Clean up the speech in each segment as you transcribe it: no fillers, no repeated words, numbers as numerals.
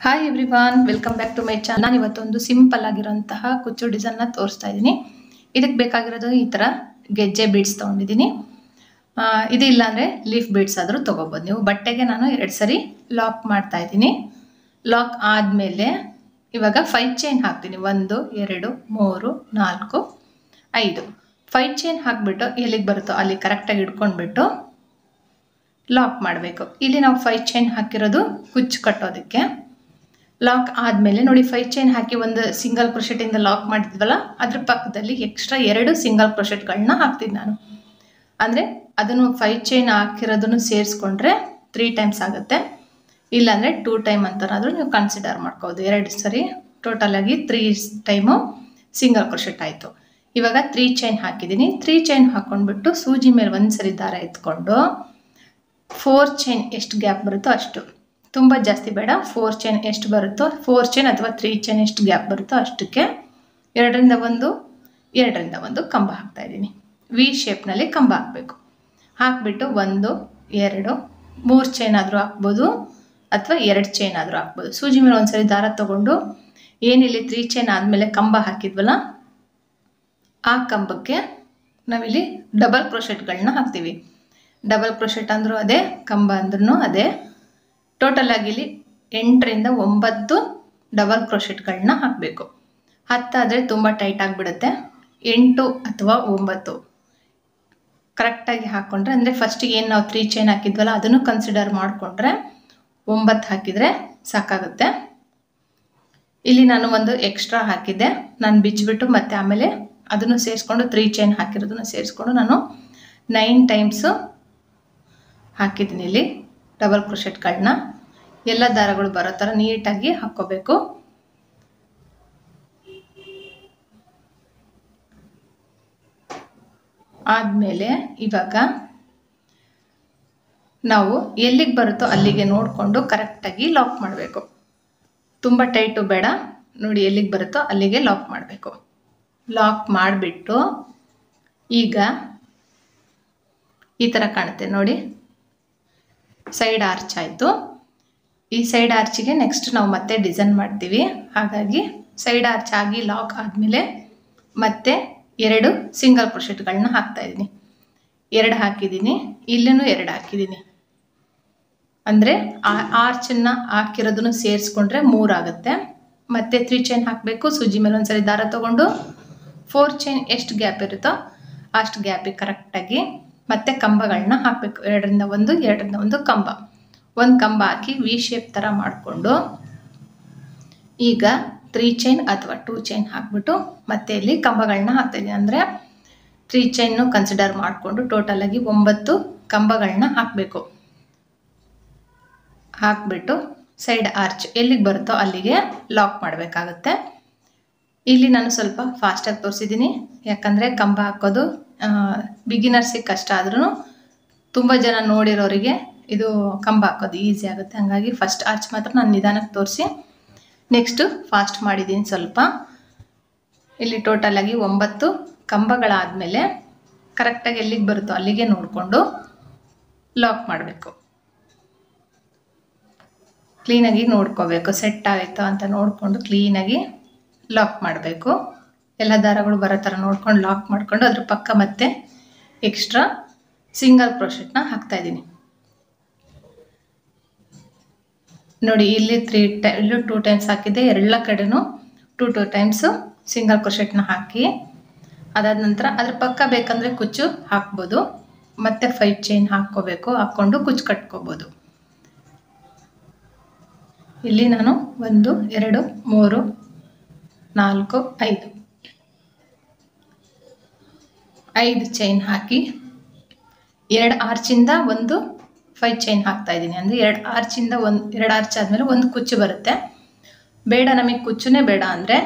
Hi everyone, welcome back to my channel. ನಾನು ಇವತ್ತೊಂದು simple ಆಗಿರುವಂತಹ ಕುಚ್ಚು ಡಿಸೈನ್ನ ತೋರಿಸ್ತಾ ಇದ್ದೀನಿ. ಇದಕ್ಕೆ ಬೇಕಾಗಿರೋದು ಈ ಥರ ಗೆಜ್ಜೆ ಬೀಡ್ಸ್ ತೊಗೊಂಡಿದ್ದೀನಿ. ಇದು ಇಲ್ಲಾಂದರೆ ಲೀಫ್ ಬೀಡ್ಸ್ ಆದರೂ ತೊಗೋಬೋದು ನೀವು. ಬಟ್ಟೆಗೆ ನಾನು 2 ಸರಿ ಲಾಕ್ ಮಾಡ್ತಾ ಇದ್ದೀನಿ. ಲಾಕ್ ಆದಮೇಲೆ ಇವಾಗ 5 ಚೈನ್ ಹಾಕ್ತೀನಿ. 1 2 3 4 5 5 ಚೈನ್ ಹಾಕಿಬಿಟ್ಟು ಎಲ್ಲಿಗೆ ಬರುತ್ತೋ ಅಲ್ಲಿ ಕರೆಕ್ಟಾಗಿ ಇಟ್ಕೊಂಡ್ಬಿಟ್ಟು ಲಾಕ್ ಮಾಡಬೇಕು. ಇಲ್ಲಿ ನಾವು 5 ಚೈನ್ ಹಾಕಿರೋದು ಕುಚ್ಚು ಕಟ್ಟೋದಕ್ಕೆ. ಲಾಕ್ ಆದಮೇಲೆ ನೋಡಿ 5 ಚೈನ್ ಹಾಕಿ ಒಂದು ಸಿಂಗಲ್ ಕ್ರೋಶೆಟಿಂದ ಲಾಕ್ ಮಾಡಿದ್ವಲ್ಲ, ಅದ್ರ ಪಕ್ಕದಲ್ಲಿ ಎಕ್ಸ್ಟ್ರಾ 2 ಸಿಂಗಲ್ ಕ್ರೋಶೆಟ್ಗಳನ್ನ ಹಾಕ್ತೀನಿ ನಾನು. ಅಂದರೆ ಅದನ್ನು 5 ಚೈನ್ ಹಾಕಿರೋದನ್ನು ಸೇರಿಸ್ಕೊಂಡ್ರೆ 3 ಟೈಮ್ಸ್ ಆಗುತ್ತೆ. ಇಲ್ಲಾಂದರೆ 2 ಟೈಮ್ ಅಂತನಾದರೂ ನೀವು ಕನ್ಸಿಡರ್ ಮಾಡ್ಕೋಬೋದು. 2 ಸರಿ ಟೋಟಲಾಗಿ 3 ಟೈಮು ಸಿಂಗಲ್ ಕ್ರೋಶೆಟ್ ಆಯಿತು. ಇವಾಗ 3 ಚೈನ್ ಹಾಕಿದ್ದೀನಿ. 3 ಚೈನ್ ಹಾಕ್ಕೊಂಡ್ಬಿಟ್ಟು ಸೂಜಿ ಮೇಲೆ 1 ಸರಿ ದಾರ ಎತ್ಕೊಂಡು 4 ಚೈನ್ ಎಷ್ಟು ಗ್ಯಾಪ್ ಬರುತ್ತೋ ಅಷ್ಟು, ತುಂಬ ಜಾಸ್ತಿ ಬೇಡ, 4 ಚೈನ್ ಎಷ್ಟು ಬರುತ್ತೋ 4 ಚೈನ್ ಅಥವಾ 3 ಚೈನ್ ಎಷ್ಟು ಗ್ಯಾಪ್ ಬರುತ್ತೋ ಅಷ್ಟಕ್ಕೆ 2ರಿಂದ 1 2ರಿಂದ 1 ಕಂಬ ಹಾಕ್ತಾಯಿದ್ದೀನಿ. ವಿ ಶೇಪ್ನಲ್ಲಿ ಕಂಬ ಹಾಕಬೇಕು. ಹಾಕಿಬಿಟ್ಟು 1 2 3 ಚೈನ್ ಆದರೂ ಹಾಕ್ಬೋದು ಅಥವಾ 2 ಚೈನ್ ಆದರೂ ಹಾಕ್ಬೋದು. ಸೂಜಿ ಮೇಲೆ 1 ಸರಿ ದಾರ ತೊಗೊಂಡು ಏನಿಲ್ಲಿ 3 ಚೈನ್ ಆದಮೇಲೆ ಕಂಬ ಹಾಕಿದ್ವಲ್ಲ, ಆ ಕಂಬಕ್ಕೆ ನಾವಿಲ್ಲಿ ಡಬಲ್ ಕ್ರೋಶೆಟ್ಗಳನ್ನ ಹಾಕ್ತೀವಿ. ಡಬಲ್ ಕ್ರೋಶೆಟ್ ಅಂದರೂ ಅದೇ, ಕಂಬ ಅಂದ್ರೂ ಅದೇ. ಟೋಟಲಾಗಿ ಇಲ್ಲಿ 8ರಿಂದ 9 ಡಬಲ್ ಕ್ರೋಶೆಟ್ಗಳನ್ನ ಹಾಕಬೇಕು. 10 ಆದರೆ ತುಂಬ ಟೈಟ್ ಆಗಿಬಿಡುತ್ತೆ. 8 ಅಥವಾ 9 ಕರೆಕ್ಟಾಗಿ ಹಾಕ್ಕೊಂಡ್ರೆ, ಅಂದರೆ ಫಸ್ಟಿಗೆ ಏನು ನಾವು 3 ಚೈನ್ ಹಾಕಿದ್ವಲ್ಲ ಅದನ್ನು ಕನ್ಸಿಡರ್ ಮಾಡಿಕೊಂಡ್ರೆ 9 ಹಾಕಿದರೆ ಸಾಕಾಗುತ್ತೆ. ಇಲ್ಲಿ ನಾನು ಒಂದು ಎಕ್ಸ್ಟ್ರಾ ಹಾಕಿದ್ದೆ, ನಾನು ಬಿಚ್ಚಿಬಿಟ್ಟು ಮತ್ತೆ ಆಮೇಲೆ ಅದನ್ನು ಸೇರಿಸ್ಕೊಂಡು 3 ಚೈನ್ ಹಾಕಿರೋದನ್ನು ಸೇರಿಸ್ಕೊಂಡು ನಾನು 9 ಟೈಮ್ಸು ಹಾಕಿದ್ದೀನಿ. ಇಲ್ಲಿ ಡಬಲ್ ಕ್ರೋಶೆಟ್ಗಳನ್ನ ಎಲ್ಲ ದಾರಗಳು ಬರೋ ಥರ ನೀಟಾಗಿ ಹಾಕ್ಕೋಬೇಕು. ಆದಮೇಲೆ ಇವಾಗ ನಾವು ಎಲ್ಲಿಗೆ ಬರುತ್ತೋ ಅಲ್ಲಿಗೆ ನೋಡಿಕೊಂಡು ಕರೆಕ್ಟಾಗಿ ಲಾಕ್ ಮಾಡಬೇಕು. ತುಂಬ ಟೈಟು ಬೇಡ, ನೋಡಿ ಎಲ್ಲಿಗೆ ಬರುತ್ತೋ ಅಲ್ಲಿಗೆ ಲಾಕ್ ಮಾಡಬೇಕು. ಲಾಕ್ ಮಾಡಿಬಿಟ್ಟು ಈಗ ಈ ಥರ ಕಾಣುತ್ತೆ ನೋಡಿ, ಸೈಡ್ ಆರ್ಚ್ ಆಯಿತು. ಈ ಸೈಡ್ ಆರ್ಚಿಗೆ ನೆಕ್ಸ್ಟ್ ನಾವು ಮತ್ತೆ ಡಿಸೈನ್ ಮಾಡ್ತೀವಿ. ಹಾಗಾಗಿ ಸೈಡ್ ಆರ್ಚ್ ಆಗಿ ಲಾಕ್ ಆದಮೇಲೆ ಮತ್ತೆ 2 ಸಿಂಗಲ್ ಕ್ರೋಶೆಟ್ಗಳನ್ನ ಹಾಕ್ತಾಯಿದ್ದೀನಿ. 2 ಹಾಕಿದ್ದೀನಿ, ಇಲ್ಲೂ 2 ಹಾಕಿದ್ದೀನಿ. ಅಂದರೆ ಆರ್ಚನ್ನು ಹಾಕಿರೋದನ್ನು ಸೇರಿಸ್ಕೊಂಡ್ರೆ 3 ಆಗುತ್ತೆ. ಮತ್ತು 3 ಚೈನ್ ಹಾಕಬೇಕು. ಸೂಜಿ ಮೇಲೆ 1 ಸರಿ ದಾರ ತೊಗೊಂಡು 4 ಚೈನ್ ಎಷ್ಟು ಗ್ಯಾಪ್ ಇರುತ್ತೋ ಅಷ್ಟು ಗ್ಯಾಪಿಗೆ ಕರೆಕ್ಟಾಗಿ ಮತ್ತೆ ಕಂಬಗಳನ್ನ ಹಾಕಬೇಕು. 2ರಿಂದ 1 2ರಿಂದ 1 ಕಂಬ, 1 ಕಂಬ ಹಾಕಿ ವಿ ಶೇಪ್ ಥರ ಮಾಡಿಕೊಂಡು ಈಗ 3 ಚೈನ್ ಅಥವಾ 2 ಚೈನ್ ಹಾಕ್ಬಿಟ್ಟು ಮತ್ತೆ ಇಲ್ಲಿ ಕಂಬಗಳನ್ನ ಹಾಕ್ತಾಯಿದ್ದೀನಿ. ಅಂದರೆ 3 ಚೈನ್ನು ಕನ್ಸಿಡರ್ ಮಾಡಿಕೊಂಡು ಟೋಟಲಾಗಿ 9 ಕಂಬಗಳನ್ನ ಹಾಕಬೇಕು. ಹಾಕ್ಬಿಟ್ಟು ಸೈಡ್ ಆರ್ಚ್ ಎಲ್ಲಿಗೆ ಬರುತ್ತೋ ಅಲ್ಲಿಗೆ ಲಾಕ್ ಮಾಡಬೇಕಾಗುತ್ತೆ. ಇಲ್ಲಿ ನಾನು ಸ್ವಲ್ಪ ಫಾಸ್ಟಾಗಿ ತೋರಿಸಿದ್ದೀನಿ, ಯಾಕಂದರೆ ಕಂಬ ಹಾಕೋದು ಬಿಗಿನರ್ಸಿಗೆ ಕಷ್ಟ ಆದ್ರೂ ತುಂಬ ಜನ ನೋಡಿರೋರಿಗೆ ಇದು ಕಂಬ ಹಾಕೋದು ಈಸಿ ಆಗುತ್ತೆ. ಹಾಗಾಗಿ ಫಸ್ಟ್ ಆರ್ಚ್ ಮಾತ್ರ ನಾನು ನಿಧಾನಕ್ಕೆ ತೋರಿಸಿ ನೆಕ್ಸ್ಟು ಫಾಸ್ಟ್ ಮಾಡಿದ್ದೀನಿ ಸ್ವಲ್ಪ. ಇಲ್ಲಿ ಟೋಟಲಾಗಿ 9 ಕಂಬಗಳಾದಮೇಲೆ ಕರೆಕ್ಟಾಗಿ ಎಲ್ಲಿಗೆ ಬರುತ್ತೋ ಅಲ್ಲಿಗೆ ನೋಡಿಕೊಂಡು ಲಾಕ್ ಮಾಡಬೇಕು. ಕ್ಲೀನಾಗಿ ನೋಡ್ಕೋಬೇಕು, ಸೆಟ್ ಆಯಿತು ಅಂತ ನೋಡಿಕೊಂಡು ಕ್ಲೀನಾಗಿ ಲಾಕ್ ಮಾಡಬೇಕು. ಎಲ್ಲ ದಾರಗಳು ಬರೋ ಥರ ನೋಡ್ಕೊಂಡು ಲಾಕ್ ಮಾಡಿಕೊಂಡು ಅದ್ರ ಪಕ್ಕ ಮತ್ತೆ ಎಕ್ಸ್ಟ್ರಾ ಸಿಂಗಲ್ ಕ್ರೋಶೆಟ್ನ ಹಾಕ್ತಾಯಿದ್ದೀನಿ. ನೋಡಿ ಇಲ್ಲಿ 2 ಟೈಮ್ಸ್ ಹಾಕಿದ್ದೆ, ಎಲ್ಲ ಕಡೆನೂ 2 ಟೈಮ್ಸು ಸಿಂಗಲ್ ಕ್ರೋಶೆಟ್ನ ಹಾಕಿ ಅದಾದ ನಂತರ ಅದ್ರ ಪಕ್ಕ ಬೇಕಂದರೆ ಕುಚ್ಚು ಹಾಕ್ಬೋದು. ಮತ್ತು 5 ಚೈನ್ ಹಾಕ್ಕೋಬೇಕು, ಹಾಕ್ಕೊಂಡು ಕುಚ್ಚು ಕಟ್ಕೋಬೋದು. ಇಲ್ಲಿ ನಾನು 1 2 3 4 5 ಚೈನ್ ಹಾಕಿ 2 ಆರ್ಚಿಂದ 1 5 ಚೈನ್ ಹಾಕ್ತಾಯಿದ್ದೀನಿ. ಅಂದರೆ 2 ಆರ್ಚಿಂದ 2 ಆರ್ಚ್ ಆದಮೇಲೆ 1 ಕುಚ್ಚು ಬರುತ್ತೆ. ಬೇಡ ನಮಗೆ ಕುಚ್ಚುನೇ ಬೇಡ ಅಂದರೆ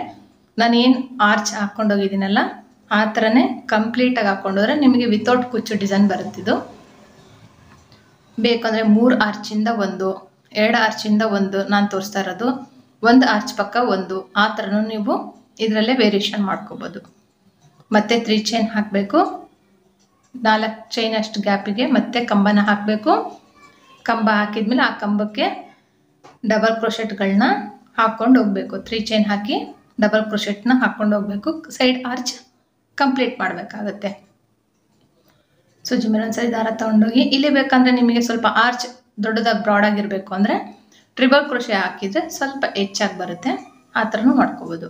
ನಾನೇನು ಆರ್ಚ್ ಹಾಕ್ಕೊಂಡೋಗಿದ್ದೀನಲ್ಲ ಆ ಥರನೇ ಕಂಪ್ಲೀಟಾಗಿ ಹಾಕ್ಕೊಂಡೋದ್ರೆ ನಿಮಗೆ ವಿತೌಟ್ ಕುಚ್ಚು ಡಿಸೈನ್ ಬರುತ್ತಿದ್ದು. ಬೇಕಂದರೆ 3 ಆರ್ಚಿಂದ 1 2 ಆರ್ಚಿಂದ 1 ನಾನು ತೋರಿಸ್ತಾ ಇರೋದು, 1 ಆರ್ಚ್ ಪಕ್ಕ 1 ಆ ಥರನೂ ನೀವು ಇದರಲ್ಲೇ ವೇರಿಯೇಷನ್ ಮಾಡ್ಕೋಬೋದು. ಮತ್ತು 3 ಚೈನ್ ಹಾಕಬೇಕು. 4 ಚೈನ್ ಅಷ್ಟು ಗ್ಯಾಪಿಗೆ ಮತ್ತೆ ಕಂಬನ ಹಾಕಬೇಕು. ಕಂಬ ಹಾಕಿದ್ಮೇಲೆ ಆ ಕಂಬಕ್ಕೆ ಡಬಲ್ ಕ್ರೋಶೆಟ್ಗಳನ್ನ ಹಾಕ್ಕೊಂಡು ಹೋಗಬೇಕು. 3 ಚೈನ್ ಹಾಕಿ ಡಬಲ್ ಕ್ರೋಶೆಟ್ನ ಹಾಕ್ಕೊಂಡು ಹೋಗಬೇಕು. ಸೈಡ್ ಆರ್ಚ್ ಕಂಪ್ಲೀಟ್ ಮಾಡಬೇಕಾಗತ್ತೆ. ಸೂಜಿ ಮೇಲೆ ಒಂದ್ಸರಿ ದಾರ ತಗೊಂಡೋಗಿ, ಇಲ್ಲಿ ಬೇಕಂದರೆ ನಿಮಗೆ ಸ್ವಲ್ಪ ಆರ್ಚ್ ದೊಡ್ಡದಾಗಿ ಬ್ರಾಡಾಗಿರಬೇಕು ಅಂದರೆ ಟ್ರಿಬಲ್ ಕ್ರೋಶೆ ಹಾಕಿದರೆ ಸ್ವಲ್ಪ ಹೆಚ್ಚಾಗಿ ಬರುತ್ತೆ. ಆ ಥರನೂ ಮಾಡ್ಕೋಬೋದು.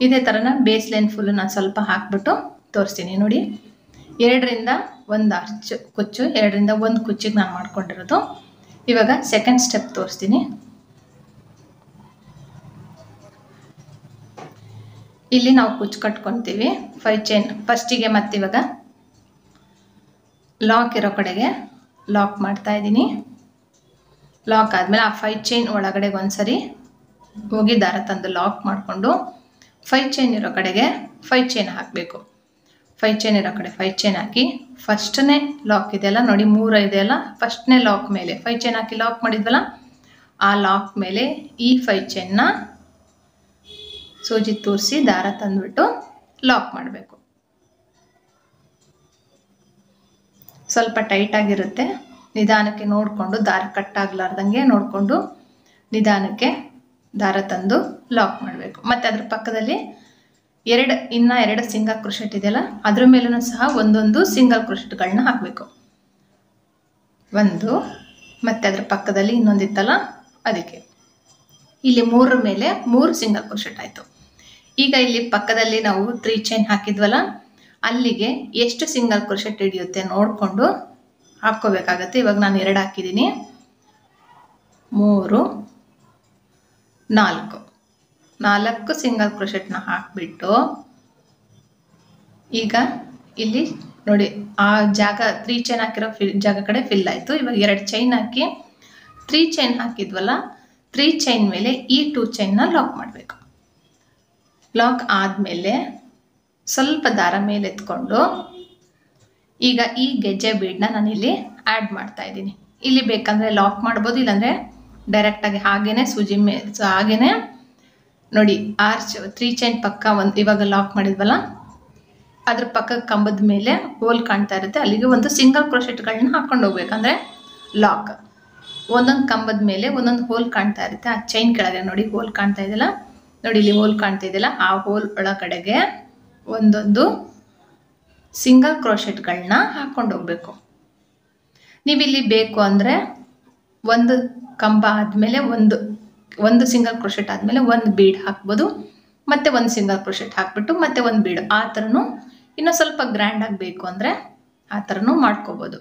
ಇದೇ ಥರನ ಬೇಸ್ ಲೈನ್ ಫುಲ್ಲು ನಾನು ಸ್ವಲ್ಪ ಹಾಕ್ಬಿಟ್ಟು ತೋರಿಸ್ತೀನಿ ನೋಡಿ. 2ರಿಂದ 1 ಆರ್ಚ್ ಕುಚ್ಚು, 2ರಿಂದ 1 ಕುಚ್ಚಿಗೆ ನಾನು ಮಾಡ್ಕೊಂಡಿರೋದು. ಇವಾಗ ಸೆಕೆಂಡ್ ಸ್ಟೆಪ್ ತೋರಿಸ್ತೀನಿ. ಇಲ್ಲಿ ನಾವು ಕುಚ್ಚು ಕಟ್ಕೊತೀವಿ 5 ಚೈನ್ ಫಸ್ಟಿಗೆ. ಮತ್ತು ಇವಾಗ ಲಾಕ್ ಇರೋ ಕಡೆಗೆ ಲಾಕ್ ಮಾಡ್ತಾ ಇದ್ದೀನಿ. ಲಾಕ್ ಆದಮೇಲೆ ಆ 5 ಚೈನ್ ಒಳಗಡೆ ಒಂದ್ಸರಿ ಹೋಗಿ ದಾರ ತಂದು ಲಾಕ್ ಮಾಡಿಕೊಂಡು 5 ಚೈನ್ ಇರೋ ಕಡೆಗೆ 5 ಚೈನ್ ಹಾಕಬೇಕು. 5 ಚೈನ್ ಇರೋ ಕಡೆ 5 ಚೈನ್ ಹಾಕಿ ಫಸ್ಟ್ನೇ ಲಾಕ್ ಇದೆಯಲ್ಲ ನೋಡಿ, 3 ಇದೆಯಲ್ಲ, ಫಸ್ಟ್ನೇ ಲಾಕ್ ಮೇಲೆ 5 ಚೈನ್ ಹಾಕಿ ಲಾಕ್ ಮಾಡಿದ್ವಲ್ಲ, ಆ ಲಾಕ್ ಮೇಲೆ ಈ 5 ಚೈನ್ನ ಸೂಜಿ ತೂರಿಸಿ ದಾರ ತಂದುಬಿಟ್ಟು ಲಾಕ್ ಮಾಡಬೇಕು. ಸ್ವಲ್ಪ ಟೈಟಾಗಿರುತ್ತೆ. ನಿಧಾನಕ್ಕೆ ನೋಡಿಕೊಂಡು ದಾರ ಕಟ್ಟಾಗಲಾರ್ದಂಗೆ ನೋಡಿಕೊಂಡು ನಿಧಾನಕ್ಕೆ ದಾರ ತಂದು ಲಾಕ್ ಮಾಡಬೇಕು. ಮತ್ತು ಅದ್ರ ಪಕ್ಕದಲ್ಲಿ ಇನ್ನೂ 2 ಸಿಂಗಲ್ ಕ್ರೋಶೆಟ್ ಇದೆಯಲ್ಲ, ಅದ್ರ ಮೇಲೂ ಸಹ ಒಂದೊಂದು ಸಿಂಗಲ್ ಕ್ರೋಶೆಟ್ಗಳನ್ನ ಹಾಕಬೇಕು. 1 ಮತ್ತು ಅದ್ರ ಪಕ್ಕದಲ್ಲಿ ಇನ್ನೊಂದಿತ್ತಲ್ಲ ಅದಕ್ಕೆ. ಇಲ್ಲಿ 3 ಮೇಲೆ 3 ಸಿಂಗಲ್ ಕ್ರೋಶೆಟ್ ಆಯಿತು. ಈಗ ಇಲ್ಲಿ ಪಕ್ಕದಲ್ಲಿ ನಾವು 3 ಚೈನ್ ಹಾಕಿದ್ವಲ್ಲ, ಅಲ್ಲಿಗೆ ಎಷ್ಟು ಸಿಂಗಲ್ ಕ್ರೋಶೆಟ್ ಹಿಡಿಯುತ್ತೆ ನೋಡಿಕೊಂಡು ಹಾಕ್ಕೋಬೇಕಾಗತ್ತೆ. ಇವಾಗ ನಾನು 2 ಹಾಕಿದ್ದೀನಿ, 3, 4 ಸಿಂಗಲ್ ಕ್ರೋಶೆಟ್ನ ಹಾಕಿಬಿಟ್ಟು ಈಗ ಇಲ್ಲಿ ನೋಡಿ ಆ ಜಾಗ 3 ಚೈನ್ ಹಾಕಿರೋ ಜಾಗ ಕಡೆ ಫಿಲ್ ಆಯಿತು. ಇವಾಗ 2 ಚೈನ್ ಹಾಕಿ 3 ಚೈನ್ ಹಾಕಿದ್ವಲ್ಲ, 3 ಚೈನ್ ಮೇಲೆ ಈ 2 ಚೈನ್ನ ಲಾಕ್ ಮಾಡಬೇಕು. ಲಾಕ್ ಆದಮೇಲೆ ಸ್ವಲ್ಪ ದಾರ ಮೇಲೆ ಎತ್ಕೊಂಡು ಈಗ ಈ ಗೆಜ್ಜೆ ಬೀಡನ್ನ ನಾನಿಲ್ಲಿ ಆ್ಯಡ್ ಮಾಡ್ತಾ ಇದ್ದೀನಿ. ಇಲ್ಲಿ ಬೇಕಂದರೆ ಲಾಕ್ ಮಾಡ್ಬೋದು, ಇಲ್ಲಾಂದರೆ ಡೈರೆಕ್ಟಾಗಿ ಹಾಗೇ ಸೂಜಿ ಹಾಗೇ ನೋಡಿ ಆರ್ಚ್ 3 ಚೈನ್ ಪಕ್ಕ ಇವಾಗ ಲಾಕ್ ಮಾಡಿದ್ವಲ್ಲ, ಅದ್ರ ಪಕ್ಕ ಕಂಬದ ಮೇಲೆ ಹೋಲ್ ಕಾಣ್ತಾ ಇರುತ್ತೆ, ಅಲ್ಲಿಗೆ ಒಂದು ಸಿಂಗಲ್ ಕ್ರೋಶೆಟ್ಗಳನ್ನ ಹಾಕ್ಕೊಂಡು ಹೋಗ್ಬೇಕಂದ್ರೆ ಲಾಕ್. ಒಂದೊಂದು ಕಂಬದ ಮೇಲೆ ಒಂದೊಂದು ಹೋಲ್ ಕಾಣ್ತಾ ಇರುತ್ತೆ. ಆ ಚೈನ್ ಕೆಳಗೆ ನೋಡಿ ಹೋಲ್ ಕಾಣ್ತಾ ಇದೆಯಲ್ಲ, ನೋಡಿ ಇಲ್ಲಿ ಹೋಲ್ ಕಾಣ್ತಾ ಇದೆಯಲ್ಲ, ಆ ಹೋಲ್ ಒಳಗಡೆಗೆ ಒಂದೊಂದು ಸಿಂಗಲ್ ಕ್ರೋಶೆಟ್ಗಳನ್ನ ಹಾಕ್ಕೊಂಡು ಹೋಗಬೇಕು. ನೀವಿಲ್ಲಿ ಬೇಕು ಅಂದರೆ ಒಂದು ಕಂಬ ಆದಮೇಲೆ ಒಂದು ಸಿಂಗಲ್ ಕ್ರೋಶೆಟ್ ಆದಮೇಲೆ 1 ಬೀಡ್ ಹಾಕ್ಬೋದು, ಮತ್ತು 1 ಸಿಂಗಲ್ ಕ್ರೋಶೆಟ್ ಹಾಕ್ಬಿಟ್ಟು ಮತ್ತೆ 1 ಬೀಡ್. ಆ ಥರನೂ ಇನ್ನೂ ಸ್ವಲ್ಪ ಗ್ರ್ಯಾಂಡಾಗಿ ಬೇಕು ಅಂದರೆ ಆ ಥರನೂ ಮಾಡ್ಕೋಬೋದು.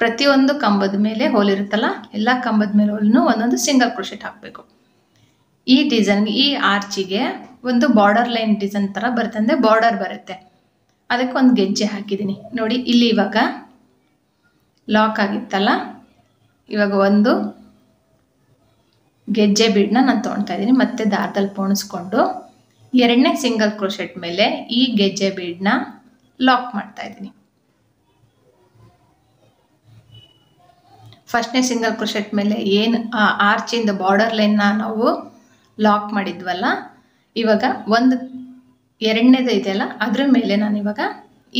ಪ್ರತಿಯೊಂದು ಕಂಬದ ಮೇಲೆ ಹೋಲ್ ಇರುತ್ತಲ್ಲ, ಎಲ್ಲ ಕಂಬದ ಮೇಲೆ ಹೋಲ್ನು ಒಂದೊಂದು ಸಿಂಗಲ್ ಕ್ರೋಶೆಟ್ ಹಾಕಬೇಕು. ಈ ಡಿಸೈನ್ಗೆ, ಈ ಆರ್ಚಿಗೆ ಒಂದು ಬಾರ್ಡರ್ ಲೈನ್ ಡಿಸೈನ್ ಥರ ಬರುತ್ತೆ, ಅಂದರೆ ಬಾರ್ಡರ್ ಬರುತ್ತೆ. ಅದಕ್ಕೆ ಒಂದು ಗೆಜ್ಜೆ ಹಾಕಿದ್ದೀನಿ ನೋಡಿ. ಇಲ್ಲಿ ಇವಾಗ ಲಾಕ್ ಆಗಿತ್ತಲ್ಲ, ಇವಾಗ ಒಂದು ಗೆಜ್ಜೆ ಬೀಡನ್ನ ನಾನು ತೊಗೊಳ್ತಾ ಇದ್ದೀನಿ. ಮತ್ತೆ ದಾರದಲ್ಲಿ ಪೋಣಿಸ್ಕೊಂಡು 2ನೇ ಸಿಂಗಲ್ ಕ್ರೋಶೆಟ್ ಮೇಲೆ ಈ ಗೆಜ್ಜೆ ಬೀಡನ್ನ ಲಾಕ್ ಮಾಡ್ತಾ ಇದ್ದೀನಿ. ಫಸ್ಟ್ನೇ ಸಿಂಗಲ್ ಕ್ರೋಶೆಟ್ ಮೇಲೆ ಏನು ಆರ್ಚಿಂದ ಬಾರ್ಡರ್ ಲೈನ್ನ ನಾವು ಲಾಕ್ ಮಾಡಿದ್ವಲ್ಲ, ಇವಾಗ 2ನೇದು ಇದೆಯಲ್ಲ ಅದ್ರ ಮೇಲೆ ನಾನು ಇವಾಗ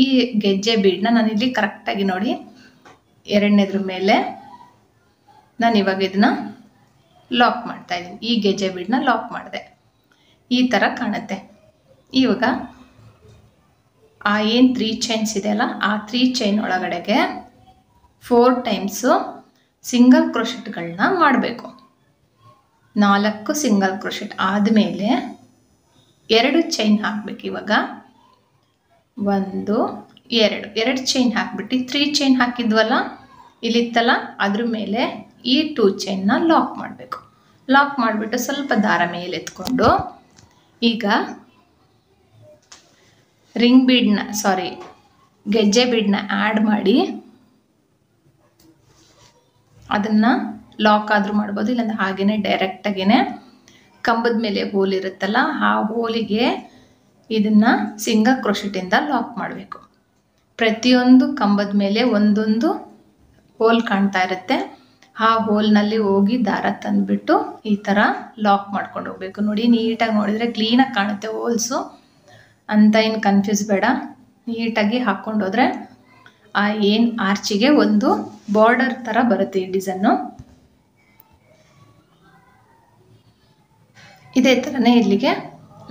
ಈ ಗೆಜ್ಜೆ ಬೀಡನ್ನ ನಾನಿಲ್ಲಿ ಕರೆಕ್ಟಾಗಿ ನೋಡಿ 2ನೇದ್ರ ಮೇಲೆ ನಾನು ಇವಾಗ ಇದನ್ನ ಲಾಕ್ ಮಾಡ್ತಾ ಇದ್ದೀನಿ. ಈ ಗೆಜ್ಜೆ ಬೀಡನ್ನ ಲಾಕ್ ಮಾಡಿದೆ, ಈ ಥರ ಕಾಣುತ್ತೆ. ಇವಾಗ ಆ ಏನು 3 ಚೈನ್ಸ್ ಇದೆಯಲ್ಲ, ಆ 3 ಚೈನ್ ಒಳಗಡೆಗೆ 4 ಟೈಮ್ಸು ಸಿಂಗಲ್ ಕ್ರೋಶೆಟ್ಗಳನ್ನ ಮಾಡಬೇಕು. 4 ಸಿಂಗಲ್ ಕ್ರೋಶೆಟ್ ಆದಮೇಲೆ 2 ಚೈನ್ ಹಾಕಬೇಕು. ಇವಾಗ 1 2 ಚೈನ್ ಹಾಕ್ಬಿಟ್ಟು 3 ಚೈನ್ ಹಾಕಿದ್ವಲ್ಲ ಇಲ್ಲಿತ್ತಲ್ಲ, ಅದ್ರ ಮೇಲೆ ಈ 2 ಚೈನ್ನ ಲಾಕ್ ಮಾಡಬೇಕು. ಲಾಕ್ ಮಾಡಿಬಿಟ್ಟು ಸ್ವಲ್ಪ ದಾರ ಮೇಲೆ ಎತ್ಕೊಂಡು ಈಗ ಗೆಜ್ಜೆ ಬೀಡನ್ನ ಆ್ಯಡ್ ಮಾಡಿ ಅದನ್ನು ಲಾಕ್ ಆದರೂ ಮಾಡ್ಬೋದು, ಇಲ್ಲಾಂದರೆ ಹಾಗೇ ಡೈರೆಕ್ಟಾಗೇ ಕಂಬದ ಮೇಲೆ ಹೋಲ್ ಇರುತ್ತಲ್ಲ, ಆ ಹೋಲಿಗೆ ಇದನ್ನು ಸಿಂಗಲ್ ಕ್ರೋಶೆಟಿಂದ ಲಾಕ್ ಮಾಡಬೇಕು. ಪ್ರತಿಯೊಂದು ಕಂಬದ ಮೇಲೆ ಒಂದೊಂದು ಹೋಲ್ ಕಾಣ್ತಾ ಇರುತ್ತೆ, ಆ ಹೋಲ್ನಲ್ಲಿ ಹೋಗಿ ದಾರ ತಂದುಬಿಟ್ಟು ಈ ಥರ ಲಾಕ್ ಮಾಡ್ಕೊಂಡು ಹೋಗಬೇಕು. ನೋಡಿ ನೀಟಾಗಿ ನೋಡಿದರೆ ಕ್ಲೀನಾಗಿ ಕಾಣುತ್ತೆ ಹೋಲ್ಸು ಅಂತ, ಏನು ಕನ್ಫ್ಯೂಸ್ ಬೇಡ. ನೀಟಾಗಿ ಹಾಕ್ಕೊಂಡೋದ್ರೆ ಆ ಏನು ಆರ್ಚಿಗೆ ಒಂದು ಬಾರ್ಡರ್ ಥರ ಬರುತ್ತೆ ಈ ಡಿಸೈನು. ಇದೇ ಥರನೇ ಇಲ್ಲಿಗೆ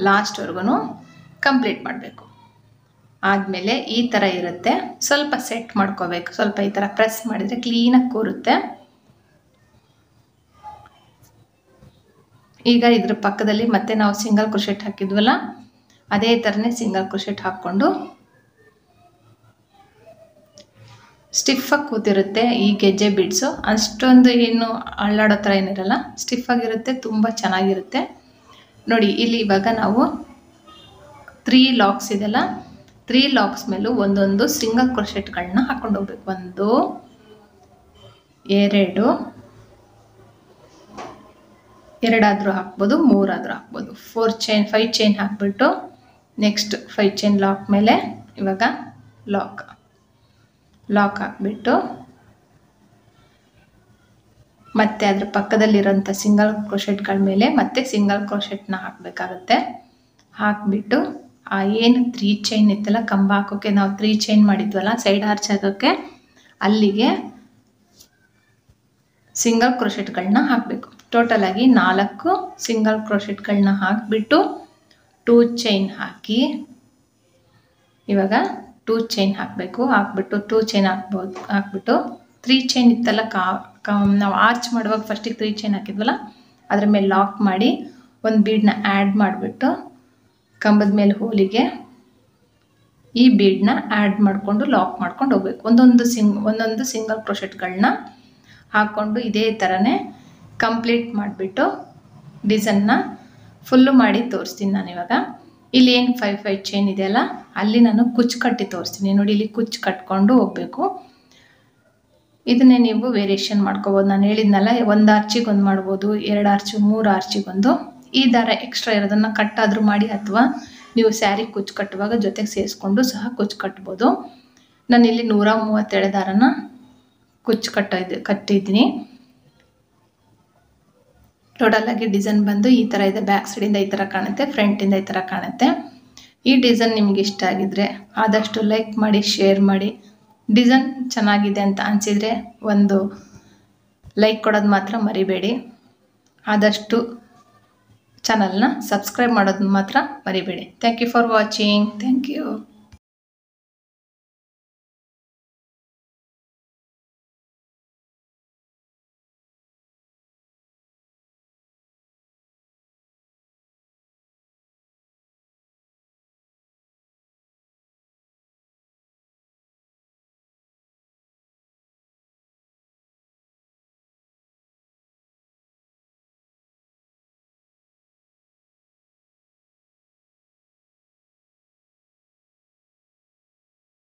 ಲಾಸ್ಟ್ವರೆಗೂ ಕಂಪ್ಲೀಟ್ ಮಾಡಬೇಕು. ಆದಮೇಲೆ ಈ ಥರ ಇರುತ್ತೆ, ಸ್ವಲ್ಪ ಸೆಟ್ ಮಾಡ್ಕೋಬೇಕು. ಸ್ವಲ್ಪ ಈ ಥರ ಪ್ರೆಸ್ ಮಾಡಿದರೆ ಕ್ಲೀನಾಗಿ ಕೂರುತ್ತೆ. ಈಗ ಇದ್ರ ಪಕ್ಕದಲ್ಲಿ ಮತ್ತೆ ನಾವು ಸಿಂಗಲ್ ಕ್ರೋಶೆಟ್ ಹಾಕಿದ್ವಲ್ಲ, ಅದೇ ಥರನೇ ಸಿಂಗಲ್ ಕ್ರೋಶೆಟ್ ಹಾಕ್ಕೊಂಡು ಸ್ಟಿಫಾಗಿ ಕೂತಿರುತ್ತೆ ಈ ಗೆಜ್ಜೆ ಬೀಡ್ಸು. ಅಷ್ಟೊಂದು ಏನು ಅಳ್ಳಾಡೋ ಥರ ಏನಿರಲ್ಲ, ಸ್ಟಿಫಾಗಿರುತ್ತೆ, ತುಂಬ ಚೆನ್ನಾಗಿರುತ್ತೆ ನೋಡಿ. ಇಲ್ಲಿ ಇವಾಗ ನಾವು 3 ಲಾಕ್ಸ್ ಇದೆಲ್ಲ, 3 ಲಾಕ್ಸ್ ಮೇಲೂ ಒಂದೊಂದು ಸಿಂಗಲ್ ಕ್ರೋಶೆಟ್ಗಳನ್ನ ಹಾಕೊಂಡು ಹೋಗ್ಬೇಕು. 1 2 2 ಹಾಕ್ಬೋದು, 3 ಹಾಕ್ಬೋದು. 5 ಚೈನ್ ಹಾಕ್ಬಿಟ್ಟು ನೆಕ್ಸ್ಟ್ 5 ಚೈನ್ ಲಾಕ್ ಮೇಲೆ ಇವಾಗ ಲಾಕ್ ಹಾಕ್ಬಿಟ್ಟು ಮತ್ತೆ ಅದ್ರ ಪಕ್ಕದಲ್ಲಿರೋಂಥ ಸಿಂಗಲ್ ಕ್ರೋಶೆಟ್ಗಳ ಮೇಲೆ ಮತ್ತೆ ಸಿಂಗಲ್ ಕ್ರೋಶೆಟ್ನ ಹಾಕಬೇಕಾಗತ್ತೆ. ಹಾಕ್ಬಿಟ್ಟು ಆ ಏನು 3 ಚೈನ್ ಇತ್ತಲ್ಲ, ಕಂಬ ಹಾಕೋಕ್ಕೆ ನಾವು 3 ಚೈನ್ ಮಾಡಿದ್ವಲ್ಲ ಸೈಡ್ ಆರ್ಚ್ ಹಾಕೋಕ್ಕೆ, ಅಲ್ಲಿಗೆ ಸಿಂಗಲ್ ಕ್ರೋಶೆಟ್ಗಳನ್ನ ಹಾಕಬೇಕು. ಟೋಟಲ್ ಆಗಿ 4 ಸಿಂಗಲ್ ಕ್ರೋಶೆಟ್ಗಳನ್ನ ಹಾಕಿಬಿಟ್ಟು 2 ಚೈನ್ ಹಾಕಿ, ಇವಾಗ 2 ಚೈನ್ ಹಾಕಬೇಕು. ಹಾಕ್ಬಿಟ್ಟು 2 ಚೈನ್ ಹಾಕ್ಬಿಟ್ಟು 3 ಚೈನ್ ಇತ್ತಲ್ಲ, ನಾವು ಆರ್ಚ್ ಮಾಡುವಾಗ ಫಸ್ಟಿಗೆ 3 ಚೈನ್ ಹಾಕಿದ್ವಲ್ಲ, ಅದ್ರ ಮೇಲೆ ಲಾಕ್ ಮಾಡಿ ಒಂದು ಬೀಡನ್ನ ಆ್ಯಡ್ ಮಾಡಿಬಿಟ್ಟು ಕಂಬದ ಮೇಲೆ ಹೋಲಿಗೆ ಈ ಬೀಡನ್ನ ಆ್ಯಡ್ ಮಾಡಿಕೊಂಡು ಲಾಕ್ ಮಾಡ್ಕೊಂಡು ಹೋಗ್ಬೇಕು. ಒಂದೊಂದು ಸಿಂಗಲ್ ಕ್ರೋಶೆಟ್ಗಳನ್ನ ಹಾಕ್ಕೊಂಡು ಇದೇ ಥರನೇ ಕಂಪ್ಲೀಟ್ ಮಾಡಿಬಿಟ್ಟು ಡಿಸೈನ್ನ ಫುಲ್ಲು ಮಾಡಿ ತೋರಿಸ್ತೀನಿ ನಾನು ಇವಾಗ. ಇಲ್ಲಿ ಏನು 5 ಚೈನ್ ಇದೆಯಲ್ಲ, ಅಲ್ಲಿ ನಾನು ಕುಚ್ಚು ಕಟ್ಟಿ ತೋರಿಸ್ತೀನಿ ನೋಡಿ. ಇಲ್ಲಿ ಕುಚ್ಚು ಕಟ್ಕೊಂಡು ಹೋಗಬೇಕು. ಇದನ್ನೇ ನೀವು ವೇರಿಯೇಷನ್ ಮಾಡ್ಕೋಬೋದು. ನಾನು ಹೇಳಿದ್ನಲ್ಲ, 1 ಆರ್ಚಿಗೆ 1 ಮಾಡ್ಬೋದು, 2 ಆರ್ಚು, 3 ಆರ್ಚಿಗೆ 1. ಈ ದಾರ ಎಕ್ಸ್ಟ್ರಾ ಇರೋದನ್ನು ಕಟ್ಟಾದರೂ ಮಾಡಿ, ಅಥವಾ ನೀವು ಸ್ಯಾರಿ ಕುಚ್ಚು ಕಟ್ಟುವಾಗ ಜೊತೆಗೆ ಸೇರಿಸ್ಕೊಂಡು ಸಹ ಕುಚ್ಚು ಕಟ್ಬೋದು. ನಾನಿಲ್ಲಿ 132 ದಾರನ ಕುಚ್ಚು ಕಟ್ಟಿದ್ದೀನಿ. ಟೋಟಲಾಗಿ ಡಿಸೈನ್ ಬಂದು ಈ ಥರ ಇದೆ. ಬ್ಯಾಕ್ ಸೈಡಿಂದ ಈ ಥರ ಕಾಣುತ್ತೆ, ಫ್ರಂಟಿಂದ ಈ ಥರ ಕಾಣುತ್ತೆ. ಈ ಡಿಸೈನ್ ನಿಮಗೆ ಇಷ್ಟ ಆಗಿದ್ರೆ ಆದಷ್ಟು ಲೈಕ್ ಮಾಡಿ, ಶೇರ್ ಮಾಡಿ. ಡಿಸೈನ್ ಚೆನ್ನಾಗಿದೆ ಅಂತ ಅನಿಸಿದರೆ ಒಂದು ಲೈಕ್ ಕೊಡೋದು ಮಾತ್ರ ಮರಿಬೇಡಿ. ಆದಷ್ಟು ಚಾನಲ್ನ ಸಬ್ಸ್ಕ್ರೈಬ್ ಮಾಡೋದನ್ನ ಮಾತ್ರ ಮರಿಬೇಡಿ. Thank you for watching. Thank you.